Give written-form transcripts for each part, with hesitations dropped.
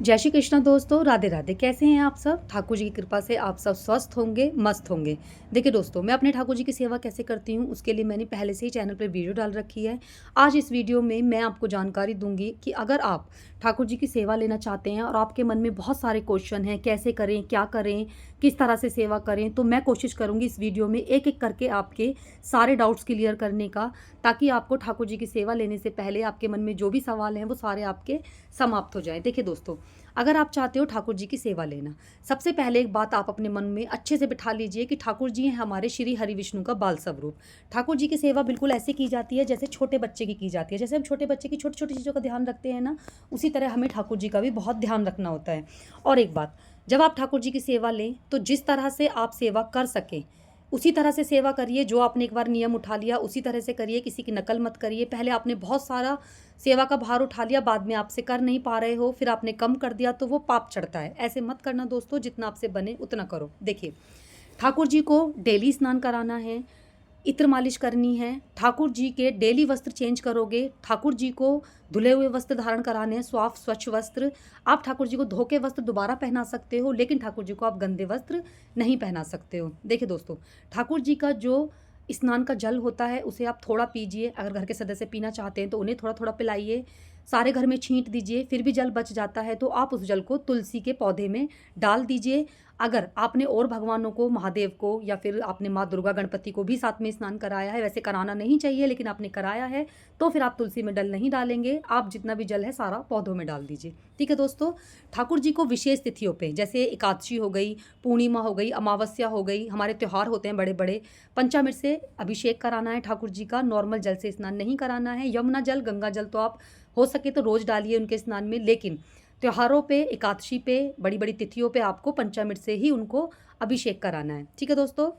जय श्री कृष्ण दोस्तों, राधे राधे। कैसे हैं आप सब? ठाकुर जी की कृपा से आप सब स्वस्थ होंगे, मस्त होंगे। देखिए दोस्तों, मैं अपने ठाकुर जी की सेवा कैसे करती हूँ उसके लिए मैंने पहले से ही चैनल पर वीडियो डाल रखी है। आज इस वीडियो में मैं आपको जानकारी दूंगी कि अगर आप ठाकुर जी की सेवा लेना चाहते हैं और आपके मन में बहुत सारे क्वेश्चन हैं, कैसे करें, क्या करें, किस तरह से सेवा करें, तो मैं कोशिश करूँगी इस वीडियो में एक एक करके आपके सारे डाउट्स क्लियर करने का, ताकि आपको ठाकुर जी की सेवा लेने से पहले आपके मन में जो भी सवाल हैं वो सारे आपके समाप्त हो जाएं। देखिए दोस्तों, अगर आप चाहते हो ठाकुर जी की सेवा लेना, सबसे पहले एक बात आप अपने मन में अच्छे से बिठा लीजिए कि ठाकुर जी हैं हमारे श्री हरि विष्णु का बाल स्वरूप। ठाकुर जी की सेवा बिल्कुल ऐसे की जाती है जैसे छोटे बच्चे की जाती है। जैसे हम छोटे बच्चे की छोटी छोटी चीज़ों का ध्यान रखते हैं ना, उसी तरह हमें ठाकुर जी का भी बहुत ध्यान रखना होता है। और एक बात, जब आप ठाकुर जी की सेवा लें तो जिस तरह से आप सेवा कर सकें उसी तरह से सेवा करिए। जो आपने एक बार नियम उठा लिया उसी तरह से करिए, किसी की नकल मत करिए। पहले आपने बहुत सारा सेवा का भार उठा लिया, बाद में आपसे कर नहीं पा रहे हो, फिर आपने कम कर दिया तो वो पाप चढ़ता है। ऐसे मत करना दोस्तों, जितना आपसे बने उतना करो। देखिए, ठाकुर जी को डेली स्नान कराना है, इत्र मालिश करनी है, ठाकुर जी के डेली वस्त्र चेंज करोगे, ठाकुर जी को धुले हुए वस्त्र धारण कराने हैं, साफ स्वच्छ वस्त्र। आप ठाकुर जी को धो के वस्त्र दोबारा पहना सकते हो, लेकिन ठाकुर जी को आप गंदे वस्त्र नहीं पहना सकते हो। देखिए दोस्तों, ठाकुर जी का जो स्नान का जल होता है उसे आप थोड़ा पीजिए। अगर घर के सदस्य पीना चाहते हैं तो उन्हें थोड़ा थोड़ा पिलाइए। सारे घर में छींट दीजिए। फिर भी जल बच जाता है तो आप उस जल को तुलसी के पौधे में डाल दीजिए। अगर आपने और भगवानों को, महादेव को, या फिर आपने माँ दुर्गा गणपति को भी साथ में स्नान कराया है, वैसे कराना नहीं चाहिए लेकिन आपने कराया है, तो फिर आप तुलसी में जल नहीं डालेंगे, आप जितना भी जल है सारा पौधों में डाल दीजिए। ठीक है दोस्तों, ठाकुर जी को विशेष तिथियों पे, जैसे एकादशी हो गई, पूर्णिमा हो गई, अमावस्या हो गई, हमारे त्यौहार होते हैं बड़े बड़े, पंचामृत से अभिषेक कराना है ठाकुर जी का। नॉर्मल जल से स्नान नहीं कराना है। यमुना जल, गंगा जल तो आप हो सके तो रोज़ डालिए उनके स्नान में, लेकिन त्योहारों पे, एकादशी पे, बड़ी बड़ी तिथियों पे आपको पंचामृत से ही उनको अभिषेक कराना है। ठीक है दोस्तों,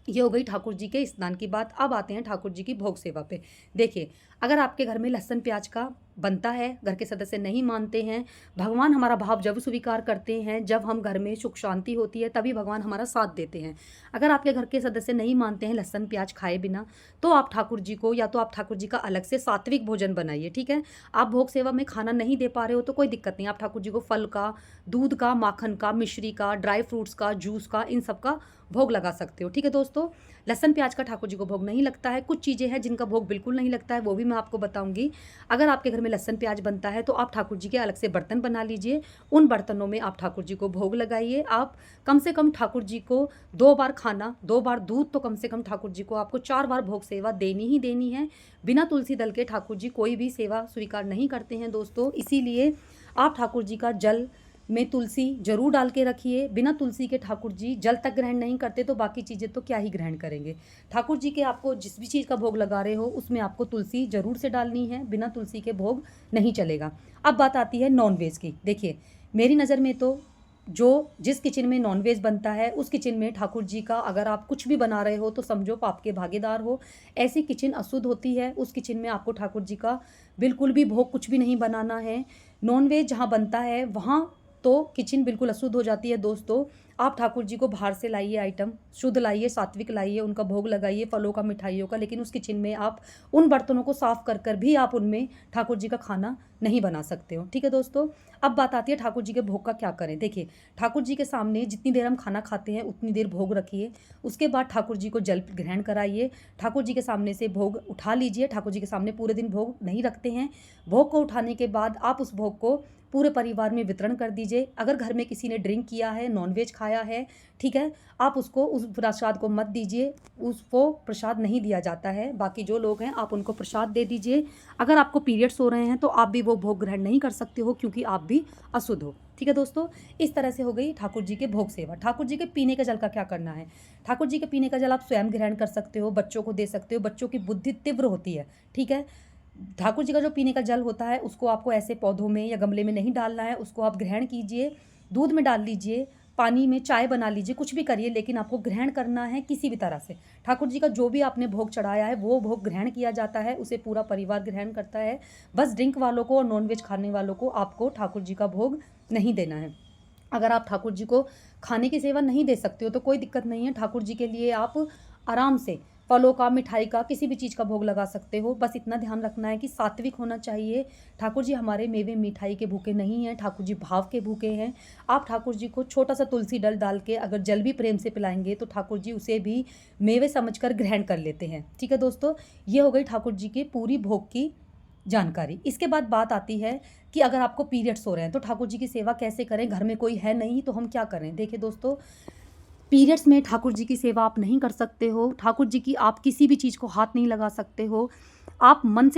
ये हो गई ठाकुर जी के स्नान की बात। अब आते हैं ठाकुर जी की भोग सेवा पे। देखिए, अगर आपके घर में लहसुन प्याज का बनता है, घर के सदस्य नहीं मानते हैं, भगवान हमारा भाव जब स्वीकार करते हैं जब हम घर में सुख शांति होती है, तभी भगवान हमारा साथ देते हैं। अगर आपके घर के सदस्य नहीं मानते हैं लहसुन प्याज खाए बिना, तो आप ठाकुर जी को, या तो आप ठाकुर जी का अलग से सात्विक भोजन बनाइए। ठीक है, आप भोग सेवा में खाना नहीं दे पा रहे हो तो कोई दिक्कत नहीं, आप ठाकुर जी को फल का, दूध का, माखन का, मिश्री का, ड्राई फ्रूट्स का, जूस का, इन सब का भोग लगा सकते हो। ठीक है दोस्तों, लहसुन प्याज का ठाकुर जी को भोग नहीं लगता है। कुछ चीज़ें हैं जिनका भोग बिल्कुल नहीं लगता है, वो भी मैं आपको बताऊंगी। अगर आपके घर में लहसुन प्याज बनता है तो आप ठाकुर जी के अलग से बर्तन बना लीजिए, उन बर्तनों में आप ठाकुर जी को भोग लगाइए। आप कम से कम ठाकुर जी को 2 बार खाना, 2 बार दूध, तो कम से कम ठाकुर जी को आपको 4 बार भोग सेवा देनी ही देनी है। बिना तुलसी दल के ठाकुर जी कोई भी सेवा स्वीकार नहीं करते हैं दोस्तों। इसीलिए आप ठाकुर जी का जल में तुलसी जरूर डाल के रखिए। बिना तुलसी के ठाकुर जी जल तक ग्रहण नहीं करते, तो बाकी चीज़ें तो क्या ही ग्रहण करेंगे। ठाकुर जी के आपको जिस भी चीज़ का भोग लगा रहे हो उसमें आपको तुलसी जरूर से डालनी है, बिना तुलसी के भोग नहीं चलेगा। अब बात आती है नॉनवेज की। देखिए, मेरी नज़र में तो जो जिस किचन में नॉनवेज बनता है उस किचन में ठाकुर जी का अगर आप कुछ भी बना रहे हो तो समझो पाप के भागीदार हो। ऐसी किचन अशुद्ध होती है, उस किचन में आपको ठाकुर जी का बिल्कुल भी भोग कुछ भी नहीं बनाना है। नॉनवेज जहाँ बनता है वहाँ तो किचन बिल्कुल अशुद्ध हो जाती है दोस्तों। आप ठाकुर जी को बाहर से लाइए, आइटम शुद्ध लाइए, सात्विक लाइए, उनका भोग लगाइए, फलों का, मिठाइयों का, लेकिन उस किचन में आप उन बर्तनों को साफ कर कर भी आप उनमें ठाकुर जी का खाना नहीं बना सकते हो। ठीक है दोस्तों, अब बात आती है ठाकुर जी के भोग का क्या करें। देखिए, ठाकुर जी के सामने जितनी देर हम खाना खाते हैं उतनी देर भोग रखिए। उसके बाद ठाकुर जी को जल ग्रहण कराइए। ठाकुर जी के सामने से भोग उठा लीजिए। ठाकुर जी के सामने पूरे दिन भोग नहीं रखते हैं। भोग को उठाने के बाद आप उस भोग को पूरे परिवार में वितरण कर दीजिए। अगर घर में किसी ने ड्रिंक किया है, नॉनवेज खाया है, ठीक है, आप उसको, उस प्रसाद को मत दीजिए, उसको प्रसाद नहीं दिया जाता है। बाकी जो लोग हैं आप उनको प्रसाद दे दीजिए। अगर आपको पीरियड्स हो रहे हैं तो आप भी वो भोग ग्रहण नहीं कर सकते हो, क्योंकि आप भी अशुद्ध हो। ठीक है दोस्तों, इस तरह से हो गई ठाकुर जी के भोग सेवा। ठाकुर जी के पीने के जल का क्या करना है। ठाकुर जी के पीने का जल आप स्वयं ग्रहण कर सकते हो, बच्चों को दे सकते हो। बच्चों की बुद्धि तीव्र होती है, ठीक है। ठाकुर जी का जो पीने का जल होता है उसको आपको ऐसे पौधों में या गमले में नहीं डालना है, उसको आप ग्रहण कीजिए, दूध में डाल लीजिए, पानी में चाय बना लीजिए, कुछ भी करिए, लेकिन आपको ग्रहण करना है किसी भी तरह से। ठाकुर जी का जो भी आपने भोग चढ़ाया है वो भोग ग्रहण किया जाता है, उसे पूरा परिवार ग्रहण करता है। बस ड्रिंक वालों को और नॉनवेज खाने वालों को आपको ठाकुर जी का भोग नहीं देना है। अगर आप ठाकुर जी को खाने की सेवा नहीं दे सकते हो तो कोई दिक्कत नहीं है। ठाकुर जी के लिए आप आराम से फलों का, मिठाई का, किसी भी चीज़ का भोग लगा सकते हो। बस इतना ध्यान रखना है कि सात्विक होना चाहिए। ठाकुर जी हमारे मेवे मिठाई के भूखे नहीं हैं, ठाकुर जी भाव के भूखे हैं। आप ठाकुर जी को छोटा सा तुलसी डल डाल के अगर जल भी प्रेम से पिलाएंगे तो ठाकुर जी उसे भी मेवे समझकर ग्रहण कर लेते हैं। ठीक है दोस्तों, ये हो गई ठाकुर जी की पूरी भोग की जानकारी। इसके बाद बात आती है कि अगर आपको पीरियड्स हो रहे हैं तो ठाकुर जी की सेवा कैसे करें। घर में कोई है नहीं तो हम क्या करें। देखिए दोस्तों, पीरियड्स में ठाकुर जी की सेवा आप नहीं कर सकते हो। ठाकुर जी की आप किसी भी चीज़ को हाथ नहीं लगा सकते हो। आप मन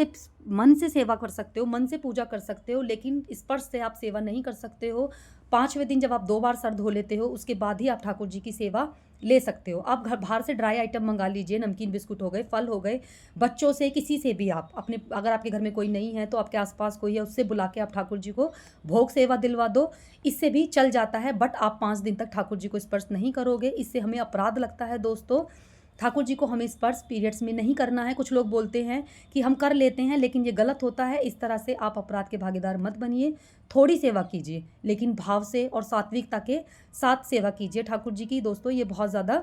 से सेवा कर सकते हो, मन से पूजा कर सकते हो, लेकिन स्पर्श से आप सेवा नहीं कर सकते हो। 5वें दिन जब आप 2 बार सर धो लेते हो उसके बाद ही आप ठाकुर जी की सेवा ले सकते हो। आप घर बाहर से ड्राई आइटम मंगा लीजिए, नमकीन बिस्कुट हो गए, फल हो गए, बच्चों से किसी से भी आप अपने, अगर आपके घर में कोई नहीं है तो आपके आसपास कोई है उससे बुला के आप ठाकुर जी को भोग सेवा दिलवा दो, इससे भी चल जाता है। बट आप 5 दिन तक ठाकुर जी को स्पर्श नहीं करोगे, इससे हमें अपराध लगता है दोस्तों। ठाकुर जी को हमें स्पर्श पीरियड्स में नहीं करना है। कुछ लोग बोलते हैं कि हम कर लेते हैं, लेकिन ये गलत होता है। इस तरह से आप अपराध के भागीदार मत बनिए। थोड़ी सेवा कीजिए लेकिन भाव से और सात्विकता के साथ सेवा कीजिए ठाकुर जी की दोस्तों, ये बहुत ज़्यादा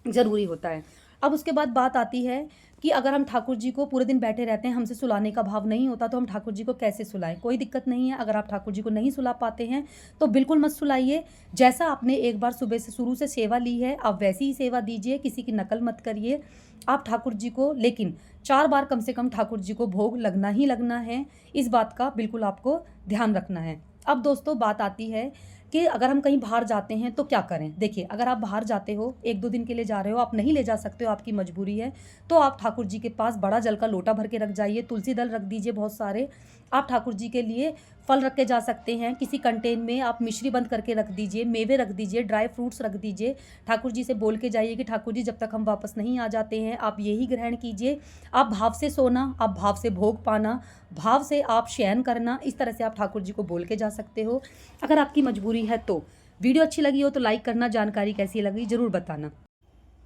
ज़रूरी होता है। अब उसके बाद बात आती है कि अगर हम ठाकुर जी को पूरे दिन बैठे रहते हैं, हमसे सुलाने का भाव नहीं होता, तो हम ठाकुर जी को कैसे सुलाएं। कोई दिक्कत नहीं है, अगर आप ठाकुर जी को नहीं सुला पाते हैं तो बिल्कुल मत सुलाइए। जैसा आपने एक बार सुबह से शुरू से सेवा ली है आप वैसी ही सेवा दीजिए, किसी की नकल मत करिए। आप ठाकुर जी को लेकिन 4 बार कम से कम ठाकुर जी को भोग लगना ही लगना है, इस बात का बिल्कुल आपको ध्यान रखना है। अब दोस्तों बात आती है कि अगर हम कहीं बाहर जाते हैं तो क्या करें। देखिए, अगर आप बाहर जाते हो, 1-2 दिन के लिए जा रहे हो, आप नहीं ले जा सकते हो, आपकी मजबूरी है, तो आप ठाकुर जी के पास बड़ा जल का लोटा भर के रख जाइए, तुलसी दल रख दीजिए बहुत सारे। आप ठाकुर जी के लिए फल रख के जा सकते हैं, किसी कंटेन में आप मिश्री बंद करके रख दीजिए, मेवे रख दीजिए, ड्राई फ्रूट्स रख दीजिए। ठाकुर जी से बोल के जाइए कि ठाकुर जी जब तक हम वापस नहीं आ जाते हैं आप यही ग्रहण कीजिए। आप भाव से सोना, आप भाव से भोग पाना, भाव से आप शयन करना, इस तरह से आप ठाकुर जी को बोल के जा सकते हो। अगर आपकी मजबूरी है तो वीडियो अच्छी लगी हो तो लाइक करना, जानकारी कैसी लगी ज़रूर बताना।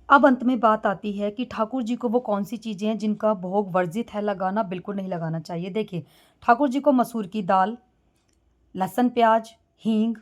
अब अंत में बात आती है कि ठाकुर जी को वो कौन सी चीज़ें हैं जिनका भोग वर्जित है लगाना, बिल्कुल नहीं लगाना चाहिए। देखिए, ठाकुर जी को मसूर की दाल, लहसुन प्याज, हींग,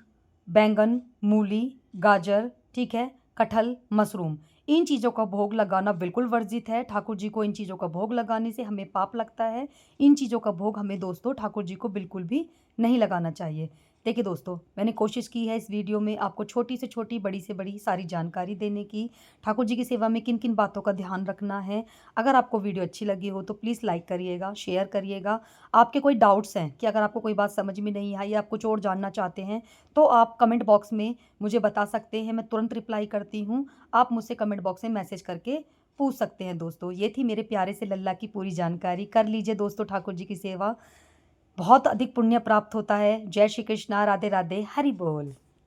बैंगन, मूली, गाजर, ठीक है, कटहल, मशरूम, इन चीज़ों का भोग लगाना बिल्कुल वर्जित है। ठाकुर जी को इन चीज़ों का भोग लगाने से हमें पाप लगता है। इन चीज़ों का भोग हमें दोस्तों ठाकुर जी को बिल्कुल भी नहीं लगाना चाहिए। देखिए दोस्तों, मैंने कोशिश की है इस वीडियो में आपको छोटी से छोटी, बड़ी से बड़ी सारी जानकारी देने की। ठाकुर जी की सेवा में किन किन बातों का ध्यान रखना है। अगर आपको वीडियो अच्छी लगी हो तो प्लीज़ लाइक करिएगा, शेयर करिएगा। आपके कोई डाउट्स हैं कि अगर आपको कोई बात समझ में नहीं आई या आप कुछ और जानना चाहते हैं तो आप कमेंट बॉक्स में मुझे बता सकते हैं, मैं तुरंत रिप्लाई करती हूँ। आप मुझसे कमेंट बॉक्स में मैसेज करके पूछ सकते हैं दोस्तों। ये थी मेरे प्यारे से लल्ला की पूरी जानकारी। कर लीजिए दोस्तों ठाकुर जी की सेवा, बहुत अधिक पुण्य प्राप्त होता है। जय श्री कृष्णा, राधे राधे, हरि बोल।